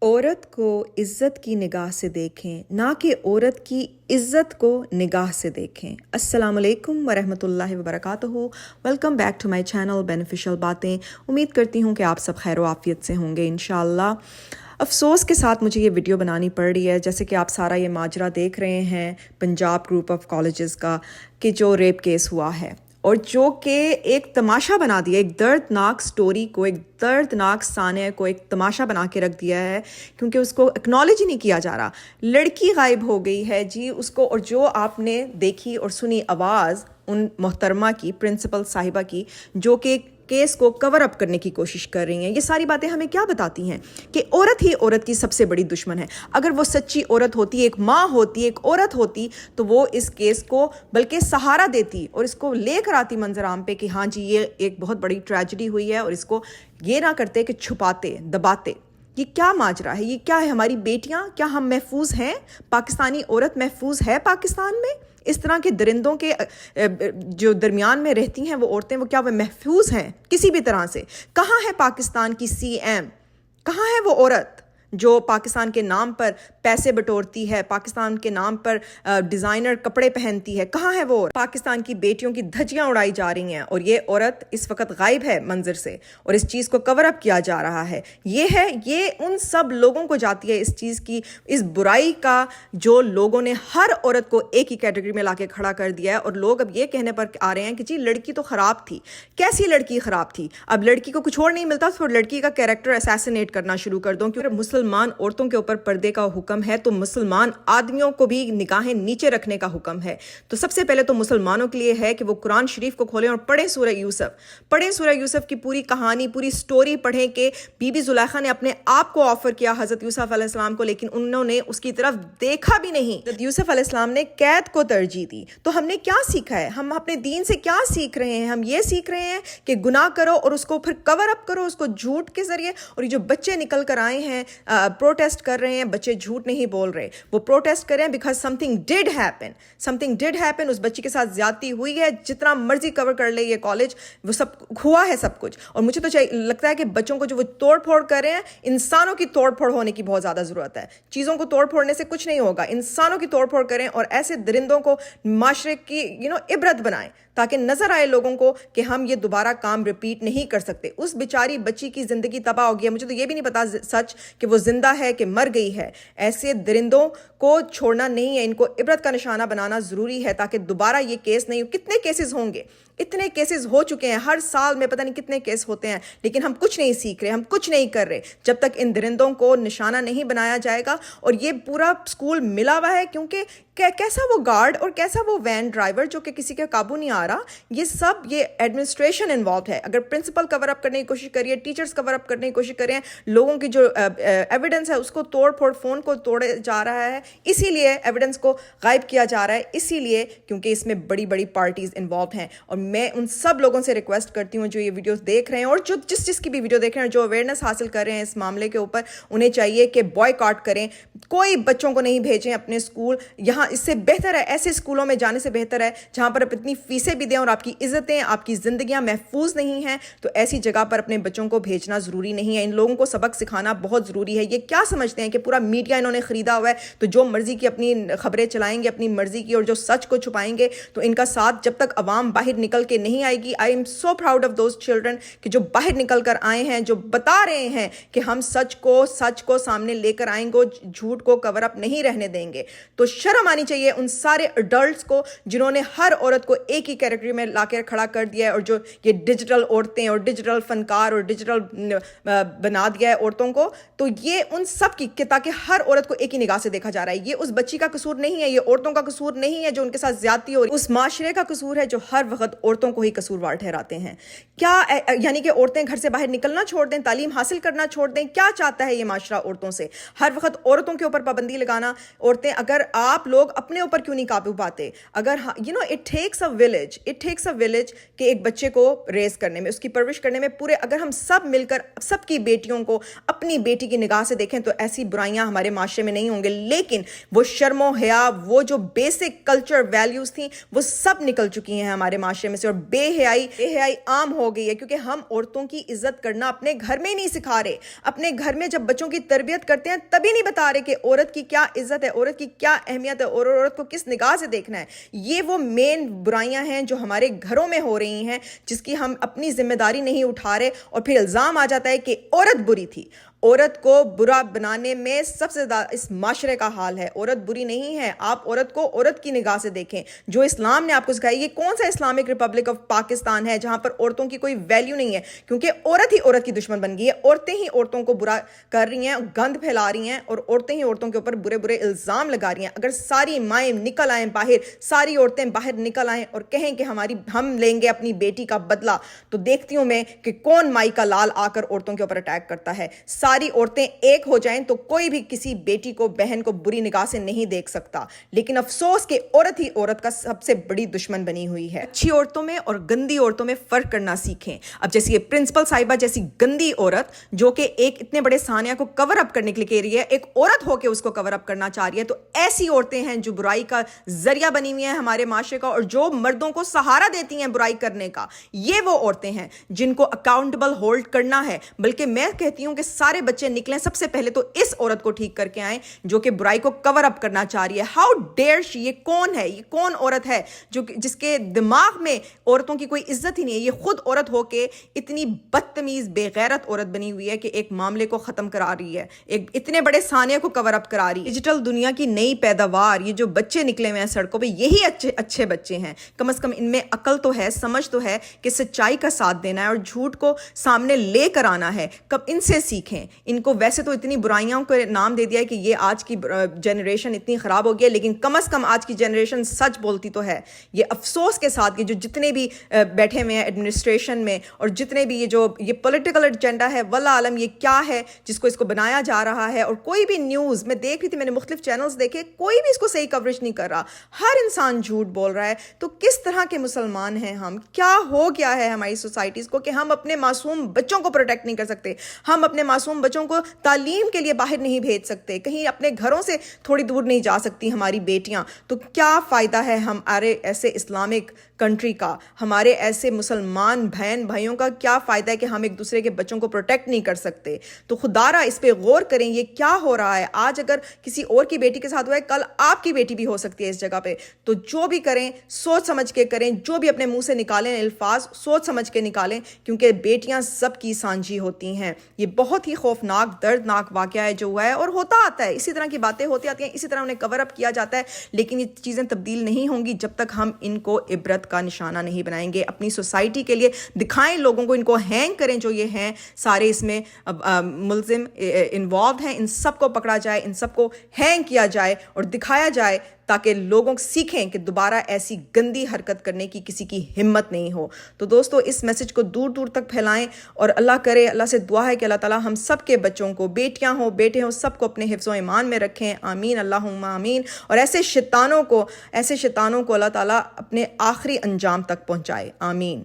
औरत को इज़्ज़त की निगाह से देखें, ना कि औरत की इज़्ज़त को निगाह से देखें। अस्सलाम अलैकुम वरहमतुल्लाहि वबरकातुहू। Welcome back to my channel beneficial बातें। उम्मीद करती हूँ कि आप सब खैर आफ़ियत से होंगे इंशाअल्लाह। अफ़सोस के साथ मुझे ये वीडियो बनानी पड़ रही है, जैसे कि आप सारा ये माजरा देख रहे हैं पंजाब ग्रुप ऑफ कॉलेजेस का, कि जो रेप केस हुआ है और जो कि एक तमाशा बना दिया, एक दर्दनाक स्टोरी को, एक दर्दनाक साने को एक तमाशा बना के रख दिया है, क्योंकि उसको एक्नॉलेज ही नहीं किया जा रहा। लड़की गायब हो गई है जी उसको, और जो आपने देखी और सुनी आवाज़ उन मोहतरमा की, प्रिंसिपल साहिबा की, जो कि केस को कवर अप करने की कोशिश कर रही हैं, ये सारी बातें हमें क्या बताती हैं कि औरत ही औरत की सबसे बड़ी दुश्मन है। अगर वो सच्ची औरत होती, एक माँ होती, एक औरत होती, तो वो इस केस को बल्कि सहारा देती और इसको लेकर आती मंजर आम पे कि हाँ जी ये एक बहुत बड़ी ट्रेजेडी हुई है, और इसको ये ना करते कि छुपाते दबाते। ये क्या माजरा है, ये क्या है? हमारी बेटियां, क्या हम महफूज हैं? पाकिस्तानी औरत महफूज है पाकिस्तान में? इस तरह के दरिंदों के जो दरमियान में रहती हैं वो औरतें, वो क्या वो महफूज हैं किसी भी तरह से? कहाँ है पाकिस्तान की CM? कहाँ है वो औरत जो पाकिस्तान के नाम पर पैसे बटोरती है, पाकिस्तान के नाम पर डिज़ाइनर कपड़े पहनती है? कहाँ है वो? पाकिस्तान की बेटियों की धज्जियां उड़ाई जा रही हैं, और ये औरत इस वक्त गायब है मंजर से, और इस चीज़ को कवर अप किया जा रहा है। ये उन सब लोगों को जाती है इस चीज़ की, इस बुराई का, जो लोगों ने हर औरत को एक ही कैटेगरी में लाके खड़ा कर दिया है। और लोग अब ये कहने पर आ रहे हैं कि जी लड़की तो ख़राब थी। कैसी लड़की ख़राब थी? अब लड़की को कुछ और नहीं मिलता तो लड़की का कैरेक्टर असैसिनेट करना शुरू कर दो, क्योंकि मुसलमान औरतों के ऊपर पर्दे का हुक्म है, तो मुसलमान आदमियों को भी निगाहें नीचे रखने का हुक्म है। तो सबसे पहले तो मुसलमानों के लिए है कि वो कुरान शरीफ को खोलें और पढ़ें सूरह यूसुफ। पढ़ें सूरह यूसुफ की पूरी कहानी, पूरी स्टोरी पढ़ें कि बीबी जुलेखा ने अपने आप को ऑफर किया हज़रत यूसुफ अलैहिस्सलाम को, लेकिन उन्होंने उसकी तरफ देखा भी नहीं। हज़रत यूसुफ अलैहिस्सलाम ने कैद को तरजीह दी। तो हमने क्या सीखा है? हम अपने दीन से क्या सीख रहे हैं? हम ये सीख रहे हैं कि गुनाह करो और उसको फिर कवर अप करो, उसको झूठ के जरिए। और ये जो बच्चे निकल कर आए हैं, प्रोटेस्ट कर रहे हैं, बच्चे झूठ नहीं बोल रहे, वो प्रोटेस्ट कर रहे हैं बिकॉज समथिंग डिड हैपन। उस बच्ची के साथ ज्यादती हुई है। जितना मर्जी कवर कर ले ये कॉलेज, वो सब हुआ है सब कुछ। और मुझे तो लगता है कि बच्चों को जो वो तोड़ फोड़ कर रहे हैं, इंसानों की तोड़ फोड़ होने की बहुत ज्यादा जरूरत है। चीजों को तोड़ फोड़ने से कुछ नहीं होगा, इंसानों की तोड़ फोड़ करें और ऐसे दरिंदों को माशरे की इबरत बनाएं, ताकि नजर आए लोगों को कि हम ये दोबारा काम रिपीट नहीं कर सकते। उस बेचारी बच्ची की जिंदगी तबाह हो गई है। मुझे तो ये भी नहीं पता सच कि वो जिंदा है कि मर गई है। ऐसे दरिंदों को छोड़ना नहीं है, इनको इबरत का निशाना बनाना जरूरी है, ताकि दोबारा ये केस नहीं हो। कितने केसेस होंगे? इतने केसेस हो चुके हैं, हर साल में पता नहीं कितने केस होते हैं, लेकिन हम कुछ नहीं सीख रहे, हम कुछ नहीं कर रहे जब तक इन दरिंदों को निशाना नहीं बनाया जाएगा। और ये पूरा स्कूल मिला हुआ है, क्योंकि कैसा वो गार्ड और कैसा वो वैन ड्राइवर जो कि किसी के काबू नहीं आ रहा, ये सब ये एडमिनिस्ट्रेशन इन्वॉल्व है। अगर प्रिंसिपल कवर अप करने की कोशिश करिए, टीचर्स कवर अप करने की कोशिश करें, लोगों की जो एविडेंस है उसको तोड़ फोड़, फोन को तोड़े जा रहा है, इसीलिए एविडेंस को गायब किया जा रहा है, इसीलिए क्योंकि इसमें बड़ी बड़ी पार्टीज इन्वॉल्व हैं। और मैं उन सब लोगों से रिक्वेस्ट करती हूँ जो ये वीडियोस देख रहे हैं, और जो जिसकी भी वीडियो देख रहे हैं, जो अवेयरनेस हासिल कर रहे हैं इस मामले के ऊपर, उन्हें चाहिए कि बॉयकॉट करें। कोई बच्चों को नहीं भेजें अपने स्कूल। यहाँ इससे बेहतर है, ऐसे स्कूलों में जाने से बेहतर है जहां पर आप इतनी फीसें भी दें और आपकी इज्जतें, आपकी जिंदगियां महफूज नहीं हैं, तो ऐसी जगह पर अपने बच्चों को भेजना जरूरी नहीं है। इन लोगों को सबक सिखाना बहुत जरूरी है। ये क्या समझते हैं कि पूरा मीडिया इन्होंने खरीदा हुआ है, तो जो मर्जी की अपनी खबरें चलाएंगे अपनी मर्जी की, और जो सच को छुपाएंगे, तो इनका साथ जब तक अवाम बाहर निकल के नहीं आएगी। I am so proud of those children कि जो बाहर निकल कर आए हैं, जो बता रहे हैं कि हम सच को सामने लेकर आएंगे, झूठ को कवर अप नहीं रहने देंगे। तो शर्म आनी चाहिए उन सारे एडल्ट्स को जिन्होंने हर औरत को एक ही कैटेगरी में लाकर खड़ा कर दिया है, और जो ये डिजिटल औरतें और डिजिटल फनकार और डिजिटल बना दिया है औरतों को। तो ये उन सब की, ताकि हर औरत को एक ही निगाह से देखा जा रहा है। ये उस बच्ची का कसूर नहीं है, ये औरतों का कसूर नहीं है जो उनके साथ ज्यादती हो रही है, उस माशरे का कसूर है जो हर वक्त औरतों को ही कसूरवार ठहराते हैं। क्या यानी कि औरतें घर से बाहर निकलना छोड़ दें, तालीम हासिल करना छोड़ दें? क्या चाहता है ये माशरा औरतों से? हर वक्त औरतों के اوپر پابندی لگانا. عورتیں اگر آپ لوگ اپنے اوپر کیوں نہیں قابو پاتے؟ اگر اٹ ٹیکس اے ولیج کہ ایک بچے کو ریز کرنے میں, اس کی پرورش کرنے میں پورے, اگر ہم سب مل کر سب کی بیٹیوں کو اپنی بیٹی کی نگاہ سے دیکھیں تو ایسی برائیاں ہمارے معاشرے میں نہیں ہوں گے. لیکن وہ شرم و حیا, وہ جو بیسک کلچر ویلیوز تھیں وہ سب نکل چکی ہیں ہمارے معاشرے میں سے, اور بے حیائی عام ہو گئی ہے, کیونکہ ہم عورتوں کی عزت کرنا اپنے گھر میں ہی نہیں سکھا رہے. اپنے گھر میں جب بچوں کی تربیت کرتے ہیں تبھی نہیں بتا رہے کہ عورت کی کیا عزت ہے, عورت کی کیا اہمیت ہے, اور عورت کو کس نگاہ سے دیکھنا ہے. یہ وہ مین برائیاں ہیں جو ہمارے گھروں میں ہو رہی ہیں, جس کی ہم اپنی ذمہ داری نہیں اٹھا رہے, اور پھر الزام آ جاتا ہے کہ عورت بری تھی. عورت کو برا بنانے میں سب سے زیادہ اس معاشرے کا حال ہے. عورت بری نہیں ہے, آپ عورت کو عورت کی نگاہ سے دیکھیں جو اسلام نے آپ کو سکھائی. یہ کون سا اسلامک ریپبلک آف پاکستان ہے جہاں پر عورتوں کی کوئی ویلیو نہیں ہے؟ کیونکہ عورت ہی عورت کی دشمن بن گئی ہے, عورتیں ہی عورتوں کو برا کر رہی ہیں, گند پھیلا رہی ہیں, اور عورتیں ہی عورتوں کے اوپر برے برے الزام لگا رہی ہیں. اگر ساری مائیں نکل آئیں باہر, ساری عورتیں باہر نکل آئیں اور کہیں کہ ہم لیں گے اپنی بیٹی کا بدلہ, تو دیکھتی ہوں میں کہ کون مائی کا لال آ کر عورتوں کے اوپر اٹیک کرتا ہے. ساری عورتیں ایک ہو جائیں تو کوئی بھی کسی بیٹی کو, بہن کو بری نگاہ سے نہیں دیکھ سکتا. لیکن افسوس کہ عورت ہی عورت کا سب سے بڑی دشمن بنی ہوئی ہے. اچھی عورتوں میں اور گندی عورتوں میں فرق کرنا سیکھیں. اب جیسی یہ پرنسپل صاحبہ جیسی گندی عورت جو کہ ایک اتنے بڑے سانحہ کو کور اپ کرنے کے لیے کہہ رہی ہے, ایک عورت ہو کے اس کو کور اپ کرنا چاہ رہی ہے, تو ایسی عورتیں ہیں جو برائی کا ذریعہ بنی ہوئی ہیں ہمارے معاشرے کا, اور جو مردوں کو سہارا دیتی ہیں برائی کرنے کا. یہ وہ عورتیں ہیں جن کو اکاؤنٹیبل ہولڈ کرنا ہے. بلکہ میں کہتی ہوں کہ سارے بچے نکلیں, سب سے پہلے تو اس عورت کو ٹھیک کر کے آئیں جو کہ برائی کو کور اپ کرنا چاہ رہی ہے. ہاؤ ڈیئر شی, یہ کون ہے, یہ کون عورت ہے جس کے دماغ میں عورتوں کی کوئی عزت ہی نہیں ہے. یہ خود عورت ہو کے اتنی بدتمیز بے غیرت عورت بنی ہوئی ہے کہ ایک معاملے کو ختم کرا رہی ہے, ایک اتنے بڑے سانحے کو کور اپ کرا رہی ہے. ڈیجیٹل دنیا کی نئی پیداوار, یہ جو بچے نکلے ہوئے ہیں سڑکوں پہ, یہی اچھے بچے ہیں. کم از کم ان میں عقل تو ہے, سمجھ تو ہے کہ سچائی کا ساتھ دینا ہے اور جھوٹ کو سامنے لے کر آنا ہے. کب ان سے سیکھیں. ان کو ویسے تو اتنی برائیوں کو نام دے دیا ہے کہ یہ آج کی جنریشن اتنی خراب ہو گئی ہے, لیکن کم از کم آج کی جنریشن سچ بولتی تو ہے. یہ افسوس کے ساتھ کہ جو جتنے بھی بیٹھے ہوئے ہیں ایڈمنسٹریشن میں, اور جتنے بھی یہ پولیٹیکل ایجنڈا ہے, واللہ عالم یہ کیا ہے جس کو اس کو بنایا جا رہا ہے. اور کوئی بھی نیوز میں دیکھ رہی تھی, میں نے مختلف چینلز دیکھے, کوئی بھی اس کو صحیح کوریج نہیں کر رہا. ہر انسان جھوٹ بول رہا ہے. تو کس طرح کے مسلمان ہیں ہم؟ کیا ہو گیا ہے ہماری سوسائٹیز کو کہ ہم اپنے معصوم بچوں کو پروٹیکٹ نہیں کر سکتے, ہم اپنے معصوم بچوں کو تعلیم کے لیے باہر نہیں بھیج سکتے, کہیں اپنے گھروں سے تھوڑی دور نہیں جا سکتی ہماری بیٹیاں. تو کیا فائدہ ہے ہمارے ایسے اسلامک کنٹری کا, ہمارے ایسے مسلمان بہن بھائیوں کا کیا فائدہ ہے کہ ہم ایک دوسرے کے بچوں کو پروٹیکٹ نہیں کر سکتے؟ تو خدارا اس پہ غور کریں, یہ کیا ہو رہا ہے. آج اگر کسی اور کی بیٹی کے ساتھ ہوا ہے, کل آپ کی بیٹی بھی ہو سکتی ہے اس جگہ پہ. تو جو بھی کریں سوچ سمجھ کے کریں, جو بھی اپنے منہ سے نکالیں الفاظ سوچ سمجھ کے نکالیں, کیونکہ بیٹیاں سب کی سانجھی ہوتی ہیں. یہ بہت ہی خوفناک دردناک واقعہ ہے جو ہوا ہے, اور ہوتا آتا ہے, اسی طرح کی باتیں ہوتی آتی ہیں, اسی طرح انہیں کور اپ کیا جاتا ہے. لیکن یہ چیزیں تبدیل نہیں ہوں گی جب تک ہم ان کو عبرت کا نشانہ نہیں بنائیں گے. اپنی سوسائٹی کے لیے دکھائیں لوگوں کو, ان کو ہینگ کریں جو یہ ہیں سارے اس میں ملزم انوالوڈ ہیں, ان سب کو پکڑا جائے, ان سب کو ہینگ کیا جائے اور دکھایا جائے, تاکہ لوگوں سیکھیں کہ دوبارہ ایسی گندی حرکت کرنے کی کسی کی ہمت نہیں ہو. تو دوستو اس میسج کو دور دور تک پھیلائیں, اور اللہ کرے, اللہ سے دعا ہے کہ اللہ تعالیٰ ہم سب کے بچوں کو, بیٹیاں ہوں بیٹے ہوں, سب کو اپنے حفظ و ایمان میں رکھیں. آمین اللہم آمین. اور ایسے شیطانوں کو اللہ تعالیٰ اپنے آخری انجام تک پہنچائے. آمین.